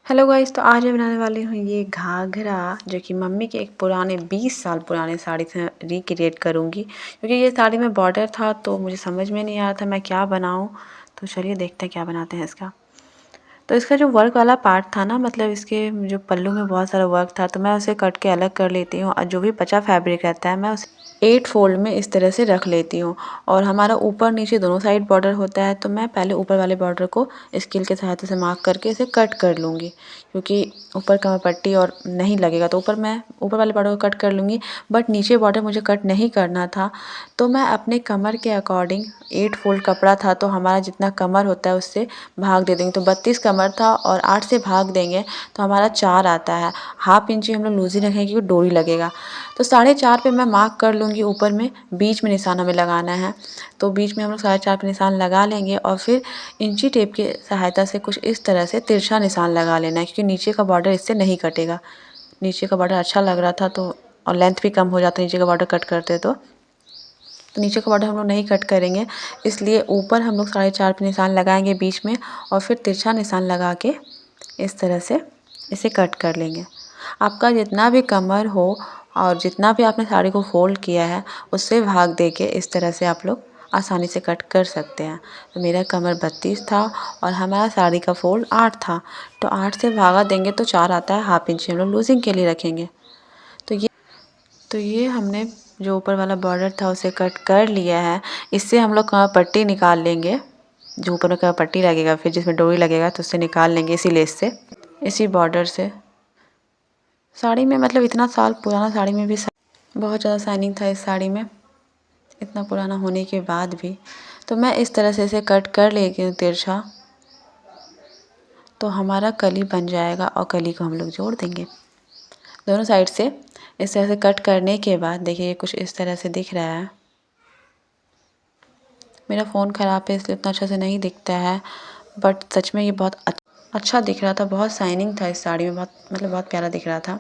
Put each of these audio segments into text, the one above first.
Hello guys, तो आज मैं बनाने वाली हूँ ये घाघरा, जो कि मम्मी के एक पुराने 20 साल पुराने साड़ी से रिक्रिएट करूँगी। क्योंकि ये साड़ी में बॉर्डर था तो मुझे समझ में नहीं आ रहा था मैं क्या बनाऊँ। तो चलिए देखते हैं क्या बनाते हैं इसका। तो इसका जो वर्क वाला पार्ट था ना, मतलब इसके जो पल्लू में बहुत सारा वर्क था, तो मैं उसे कट के अलग कर लेती हूँ और जो भी बचा फैब्रिक रहता है मैं उसे 8 फोल्ड में इस तरह से रख लेती हूँ। और हमारा ऊपर नीचे दोनों साइड बॉर्डर होता है, तो मैं पहले ऊपर वाले बॉर्डर को स्केल के सहायता से मार्क करके इसे कट कर लूँगी। क्योंकि ऊपर कमर पट्टी और नहीं लगेगा तो ऊपर वाले बॉर्डर को कट कर लूँगी। बट नीचे बॉर्डर मुझे कट नहीं करना था, तो मैं अपने कमर के अकॉर्डिंग 8 फोल्ड कपड़ा था, तो हमारा जितना कमर होता है उससे भाग दे देंगे। तो 32 कमर था और 8 से भाग देंगे तो हमारा 4 आता है। हाफ इंच हम लोग लूज़ी रखेंगे क्योंकि डोरी लगेगा। तो 4.5 पे मैं मार्क कर लूँगी। ऊपर में बीच में निशान हमें लगाना है, तो बीच में हम लोग 4.5 पे निशान लगा लेंगे और फिर इंची टेप की सहायता से कुछ इस तरह से तिरछा निशान लगा लेना है, क्योंकि नीचे का बॉर्डर इससे नहीं कटेगा। नीचे का बॉर्डर अच्छा लग रहा था तो, और लेंथ भी कम हो जाता है नीचे का बॉर्डर कट करते तो नीचे का बॉर्डर हम लोग नहीं कट करेंगे, इसलिए ऊपर हम लोग 4.5 पे निशान लगाएंगे बीच में और फिर तिरछा निशान लगा के इस तरह से इसे कट कर लेंगे। आपका जितना भी कमर हो और जितना भी आपने साड़ी को फोल्ड किया है उससे भाग दे के इस तरह से आप लोग आसानी से कट कर सकते हैं। तो मेरा कमर 32 था और हमारा साड़ी का फोल्ड 8 था, तो 8 से भागा देंगे तो 4 आता है। हाफ इंच हम लोग लूजिंग के लिए रखेंगे। तो ये हमने जो ऊपर वाला बॉर्डर था उसे कट कर लिया है। इससे हम लोग कमर पट्टी निकाल लेंगे, जो ऊपर में कमर पट्टी लगेगा फिर जिसमें डोरी लगेगा तो उससे निकाल लेंगे इसी लेस से, इसी बॉर्डर से। साड़ी में मतलब इतना साल पुराना साड़ी में भी बहुत ज़्यादा शाइनिंग था इस साड़ी में, इतना पुराना होने के बाद भी। तो मैं इस तरह से इसे कट कर लेती हूँ तिरछा, तो हमारा कली बन जाएगा और कली को हम लोग जोड़ देंगे दोनों साइड से। इस तरह से कट करने के बाद देखिए ये कुछ इस तरह से दिख रहा है। मेरा फ़ोन ख़राब है इसलिए इतना अच्छा से नहीं दिखता है, बट सच में ये बहुत अच्छा दिख रहा था। बहुत शाइनिंग था इस साड़ी में, बहुत प्यारा दिख रहा था।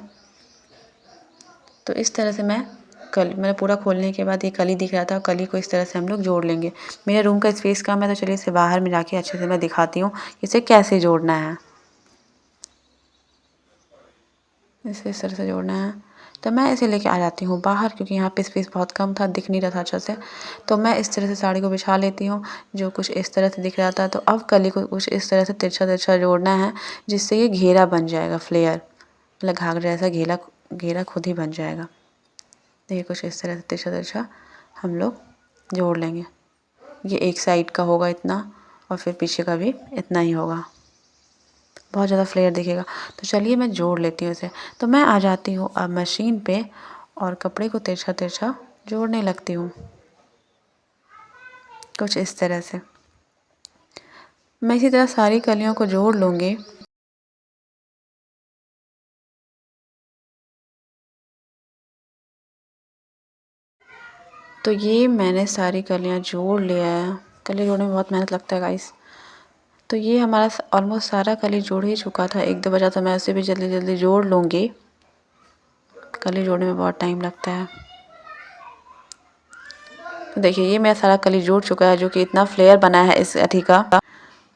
तो इस तरह से मैंने पूरा खोलने के बाद ये कली दिख रहा था, कली को इस तरह से हम लोग जोड़ लेंगे। मेरे रूम का स्पेस कम है तो चलिए इसे बाहर में जाके अच्छे से मैं दिखाती हूँ इसे कैसे जोड़ना है। इसे इस तरह से जोड़ना है, तो मैं इसे लेके आ जाती हूँ बाहर, क्योंकि यहाँ पे स्पेस बहुत कम था, दिख नहीं रहा था अच्छा से। तो मैं इस तरह से साड़ी को बिछा लेती हूँ जो कुछ इस तरह से दिख रहा था। तो अब कली को कुछ इस तरह से तिरछा तिरछा जोड़ना है, जिससे ये घेरा बन जाएगा, फ्लेयर मतलब घाघरा जैसा घेरा खुद ही बन जाएगा। देखिए कुछ इस तरह से तिरछा तिरछा हम लोग जोड़ लेंगे। ये एक साइड का होगा इतना और फिर पीछे का भी इतना ही होगा, बहुत ज़्यादा फ्लेयर दिखेगा। तो चलिए मैं जोड़ लेती हूँ इसे। तो मैं आ जाती हूँ अब मशीन पे और कपड़े को तिरछा तिरछा जोड़ने लगती हूँ कुछ इस तरह से। मैं इसी तरह सारी कलियों को जोड़ लूँगी। तो ये मैंने सारी कलियाँ जोड़ लिया है। कली जोड़ने में बहुत मेहनत लगता है गाइस। तो ये हमारा ऑलमोस्ट सारा कली जोड़ ही चुका था, एक दो बचा तो मैं उसे भी जल्दी जल्दी जोड़ लूँगी। कली जोड़ने में बहुत टाइम लगता है। तो देखिए ये मेरा सारा कली जोड़ चुका है, जो कि इतना फ्लेयर बना है इस अठी का।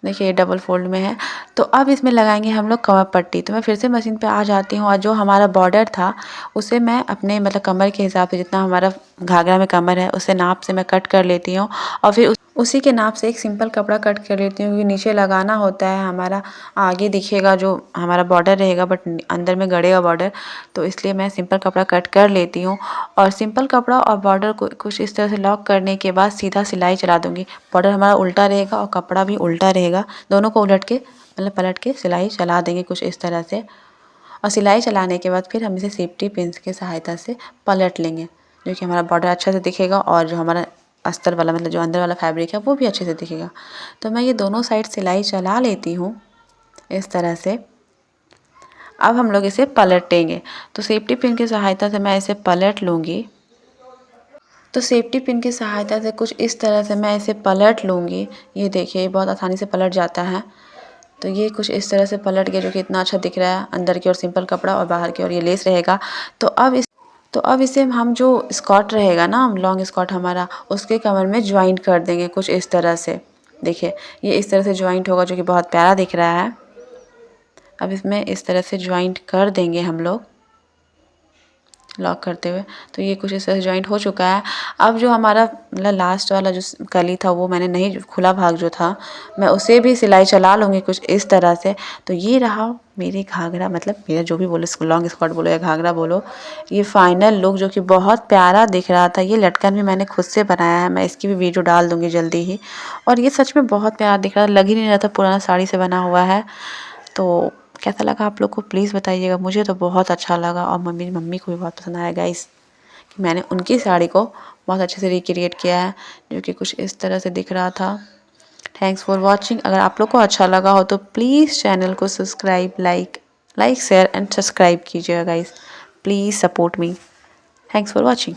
देखिए ये डबल फोल्ड में है। तो अब इसमें लगाएंगे हम लोग कमर पट्टी। तो मैं फिर से मशीन पे आ जाती हूँ और जो हमारा बॉर्डर था उसे मैं अपने मतलब कमर के हिसाब से, जितना हमारा घाघरा में कमर है उसे नाप से मैं कट कर लेती हूँ और फिर उसी के नाप से एक सिंपल कपड़ा कट कर लेती हूँ, क्योंकि नीचे लगाना होता है हमारा। आगे दिखेगा जो हमारा बॉर्डर रहेगा बट अंदर में गड़ेगा बॉर्डर, तो इसलिए मैं सिंपल कपड़ा कट कर लेती हूँ। और सिंपल कपड़ा और बॉर्डर को कुछ इस तरह से लॉक करने के बाद सीधा सिलाई चला दूँगी। बॉर्डर हमारा उल्टा रहेगा और कपड़ा भी उल्टा रहेगा, दोनों को उलट के मतलब पलट के सिलाई चला देंगे कुछ इस तरह से। और सिलाई चलाने के बाद फिर हम इसे सेफ्टी पिन्स की सहायता से पलट लेंगे, जो कि हमारा बॉर्डर अच्छा से दिखेगा और जो हमारा अस्तर वाला मतलब जो अंदर वाला फैब्रिक है वो भी अच्छे से दिखेगा। तो मैं ये दोनों साइड सिलाई चला लेती हूँ इस तरह से। अब हम लोग इसे पलटेंगे, तो सेफ्टी पिन की सहायता से मैं इसे पलट लूँगी। तो सेफ्टी पिन की सहायता से कुछ इस तरह से मैं इसे पलट लूँगी। ये देखिए ये बहुत आसानी से पलट जाता है। तो ये कुछ इस तरह से पलट गया, जो कि इतना अच्छा दिख रहा है। अंदर की ओर सिंपल कपड़ा और बाहर की ओर ये लेस रहेगा। तो अब इसे हम जो स्कर्ट रहेगा ना, लॉन्ग स्कर्ट हमारा, उसके कमर में ज्वाइंट कर देंगे कुछ इस तरह से। देखिए ये इस तरह से ज्वाइंट होगा, जो कि बहुत प्यारा दिख रहा है। अब इसमें इस तरह से जॉइंट कर देंगे हम लोग लॉक करते हुए। तो ये कुछ इस तरह से जॉइंट हो चुका है। अब जो हमारा मतलब लास्ट वाला जो कली था वो मैंने नहीं, खुला भाग जो था मैं उसे भी सिलाई चला लूँगी कुछ इस तरह से। तो ये रहा मेरी घाघरा, मतलब मेरा जो भी बोलो, इसको लॉन्ग स्कर्ट बोलो या घाघरा बोलो, ये फाइनल लुक जो कि बहुत प्यारा दिख रहा था। ये लटकन भी मैंने खुद से बनाया है, मैं इसकी भी वीडियो डाल दूँगी जल्दी ही। और ये सच में बहुत प्यारा दिख रहा था, लग ही नहीं रहा था पुराना साड़ी से बना हुआ है। तो कैसा लगा आप लोग को प्लीज़ बताइएगा। मुझे तो बहुत अच्छा लगा और मेरी मम्मी को भी बहुत पसंद आया गाइस, कि मैंने उनकी साड़ी को बहुत अच्छे से रिक्रिएट किया है, जो कि कुछ इस तरह से दिख रहा था। Thanks for watching. अगर आप लोग को अच्छा लगा हो तो प्लीज़ चैनल को subscribe, like share and subscribe कीजिएगा guys. Please support me. Thanks for watching.